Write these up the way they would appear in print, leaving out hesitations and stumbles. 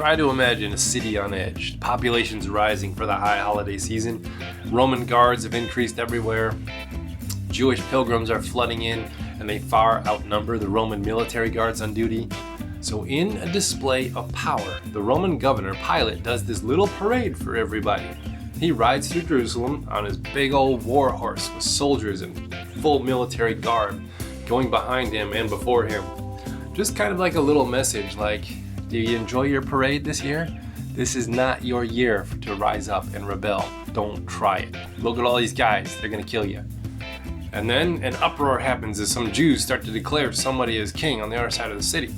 Try to imagine a city on edge, populations rising for the high holiday season, Roman guards have increased everywhere, Jewish pilgrims are flooding in, and they far outnumber the Roman military guards on duty. So in a display of power, the Roman governor Pilate does this little parade for everybody. He rides through Jerusalem on his big old war horse with soldiers in full military garb going behind him and before him. Just kind of like a little message like, do you enjoy your parade this year? This is not your year to rise up and rebel. Don't try it. Look at all these guys, they're gonna kill you. And then an uproar happens as some Jews start to declare somebody as king on the other side of the city.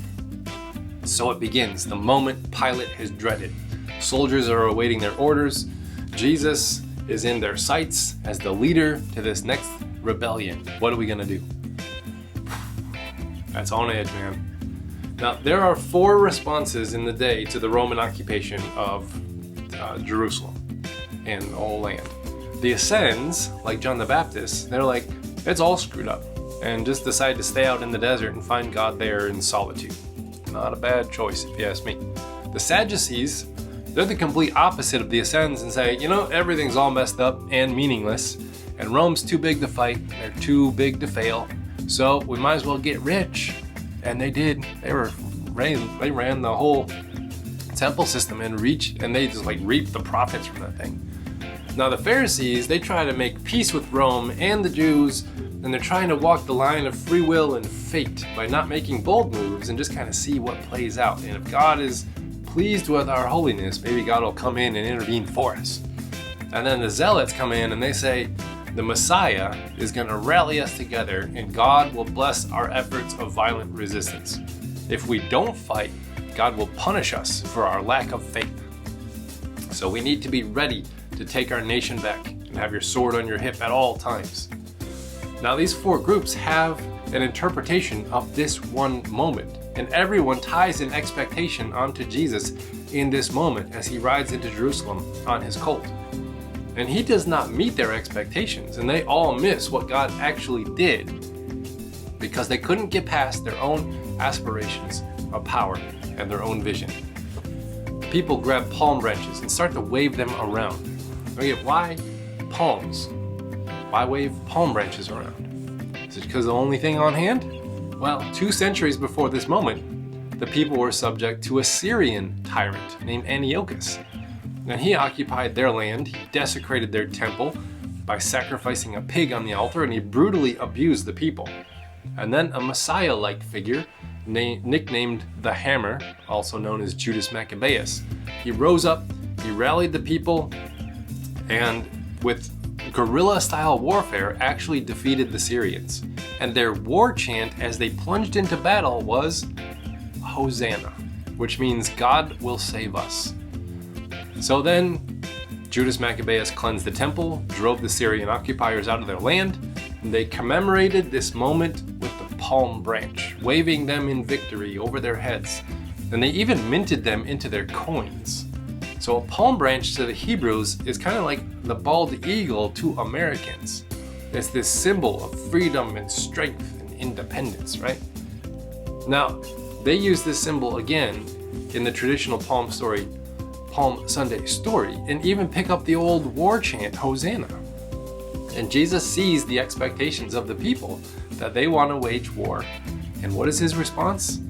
So it begins, the moment Pilate has dreaded. Soldiers are awaiting their orders. Jesus is in their sights as the leader to this next rebellion. What are we gonna do? That's on edge, man. Now, there are 4 responses in the day to the Roman occupation of Jerusalem and the whole land. The Essenes, like John the Baptist, they're like, it's all screwed up, and just decide to stay out in the desert and find God there in solitude. Not a bad choice, if you ask me. The Sadducees, they're the complete opposite of the Essenes and say, you know, everything's all messed up and meaningless, and Rome's too big to fight, they're too big to fail, so we might as well get rich. And they did. They ran the whole temple system and they just like reaped the profits from that thing. Now the Pharisees, they try to make peace with Rome and the Jews, and they're trying to walk the line of free will and fate by not making bold moves and just kind of see what plays out. And if God is pleased with our holiness, maybe God will come in and intervene for us. And then the Zealots come in and they say, the Messiah is going to rally us together and God will bless our efforts of violent resistance. If we don't fight, God will punish us for our lack of faith. So we need to be ready to take our nation back and have your sword on your hip at all times. Now these 4 groups have an interpretation of this one moment, and everyone ties an expectation onto Jesus in this moment as he rides into Jerusalem on his colt. And he does not meet their expectations, and they all miss what God actually did because they couldn't get past their own aspirations of power and their own vision. People grab palm branches and start to wave them around. Okay, why palms? Why wave palm branches around? Is it because the only thing on hand? Well, 2 centuries before this moment, the people were subject to a Syrian tyrant named Antiochus. And he occupied their land, he desecrated their temple by sacrificing a pig on the altar, and he brutally abused the people. And then a Messiah-like figure, nicknamed the Hammer, also known as Judas Maccabeus, he rose up, he rallied the people, and with guerrilla-style warfare actually defeated the Syrians. And their war chant as they plunged into battle was, Hosanna, which means God will save us. So then, Judas Maccabeus cleansed the temple, drove the Syrian occupiers out of their land, and they commemorated this moment with the palm branch, waving them in victory over their heads. And they even minted them into their coins. So a palm branch to the Hebrews is kind of like the bald eagle to Americans. It's this symbol of freedom and strength and independence, right? Now, they use this symbol again in the traditional Palm Sunday story, and even pick up the old war chant, Hosanna. And Jesus sees the expectations of the people that they want to wage war. And what is his response?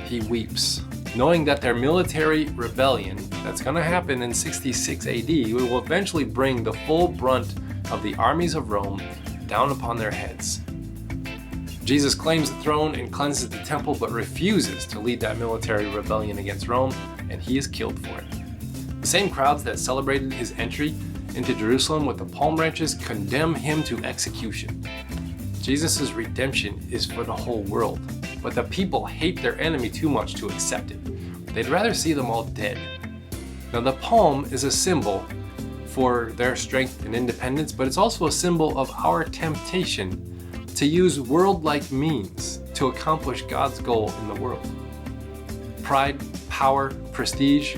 He weeps, knowing that their military rebellion that's going to happen in 66 AD will eventually bring the full brunt of the armies of Rome down upon their heads. Jesus claims the throne and cleanses the temple, but refuses to lead that military rebellion against Rome, and he is killed for it. The same crowds that celebrated his entry into Jerusalem with the palm branches condemn him to execution. Jesus' redemption is for the whole world, but the people hate their enemy too much to accept it. They'd rather see them all dead. Now the palm is a symbol for their strength and independence, but it's also a symbol of our temptation to use world-like means to accomplish God's goal in the world. Pride, power, prestige,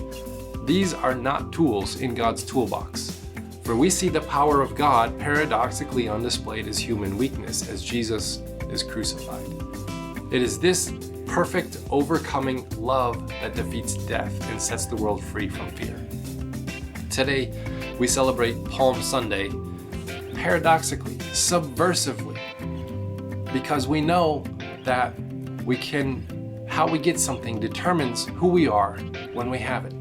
these are not tools in God's toolbox. For we see the power of God paradoxically on display as human weakness as Jesus is crucified. It is this perfect, overcoming love that defeats death and sets the world free from fear. Today, we celebrate Palm Sunday, paradoxically, subversively, because we know that how we get something determines who we are when we have it.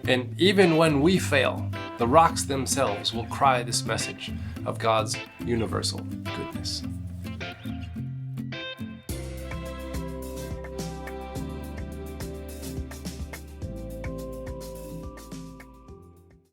And even when we fail, the rocks themselves will cry this message of God's universal goodness.